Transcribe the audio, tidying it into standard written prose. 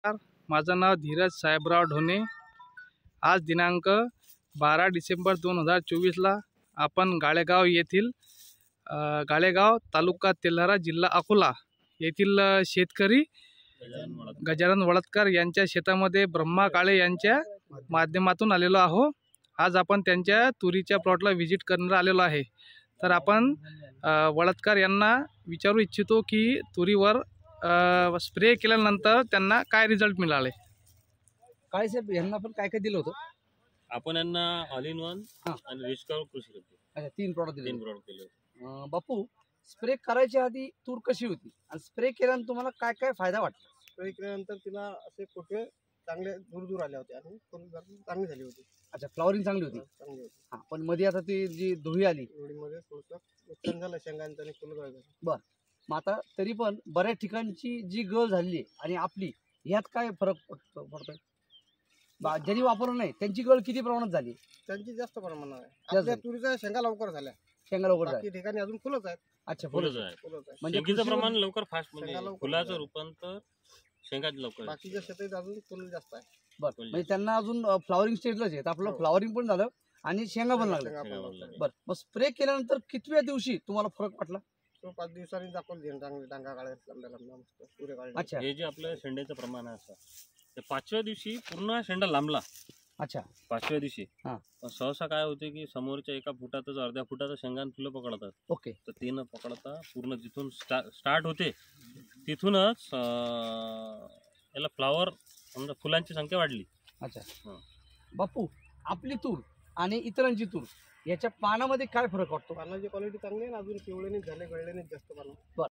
माझं नाव धीरज साहेबराव ढोणे। आज दिनांक 12 डिसेंबर 2024ला आपण गाळेगाव येथील गाळेगाव तालुका तेल्हारा जिल्हा अकोला येथील शेतकरी गजानन वळदकर यांच्या शेतामध्ये ब्रह्मा काळे यांच्या माध्यमातून आलेलो आहो। आज आपण त्यांच्या तुरीच्या प्लॉटला व्हिजिट करण्याला आलेलो आहे। तर आपण वळदकर यांना विचारू इच्छितो की तुरीवर स्प्रे केल्यानंतर त्यांना काय रिझल्ट मिळाले। काय साहेब यांना पण काय काय दिलं होतं आपण यांना ऑल इन वन आणि रिस्कवर कृषी होती। अच्छा 3 प्रॉडक्ट दिले 3 प्रोडक्ट केले। बापू स्प्रे करायच्या आधी तूर कशी होती आणि स्प्रे केल्यानंतर तुम्हाला काय काय फायदा वाटला? स्प्रे केल्यानंतर तिला असे फुटवे चांगले दूर दूर आले होते आणि चांगली झाली होती। अच्छा फ्लॉवरिंग चांगली होती। चांगली होती। हां पण मध्ये आता ती जी धुळी आली धुळीमध्ये थोडंसं नुकसान झालं शेंगांचं आणि फुलं गळली। बर मग आता तरी पण बऱ्याच ठिकाणची जी गळ झाली आहे आणि आपली ह्यात काय फरक पडतोय? ज्यांनी वापरलं नाही त्यांची गळ किती प्रमाणात झाली? त्यांची जास्त प्रमाणात आहे। आपल्या तुरीच्या शेंगा लवकर झाल्या, शेंगा लवकर बाकी ठिकाणी अजून फुलंच आहेत। अच्छा फुलंच आहे। फुलंच आहे म्हणजे शेंगीचं प्रमाण लवकर फास्ट शेंगा म्हणजे लवकर फुलाचं रूपांतर शेंगात लवकर। बाकीच्या शेतात अजून फुलं जास्त आहे। बरं म्हणजे त्यांना अजून फ्लॉवरिंग स्टेजलाच आहे, आपलं फ्लॉवरिंग पण झालं आणि शेंगा पण लागल्या। शेंगा पण लागल्या। बरं मग स्प्रे केल्यानंतर कितव्या दिवशी तुम्हाला फरक वाटला? तो 5 दिवसांनी दाखवलं चांगले डांगा काढायला लंब्या लंब्या मस्त तुरे काढले। अच्छा हे जे आपलं शेंड्याचं प्रमाण आहे असं ते 5व्या दिवशी पूर्ण शेंडा लांबला। अच्छा 5व्या दिवशी हां पण सहसा काय होते की समोरच्या एका फुटातच अर्ध्या फुटाचं शेंगान फुलं पकडतात। ओके तर ते न पकडता पूर्ण जिथून स्टार्ट होते तिथूनच याला फ्लावर समजा फुलांची संख्या वाढली। अच्छा हां बापू आपली तूर आणि इतरांची तूर याच्या पानामध्ये काय फरक वाटतो? पानाची क्वालिटी चांगली आहे ना, अजून पिवळेनीच झाले गळलेनीच जास्त पानं। बर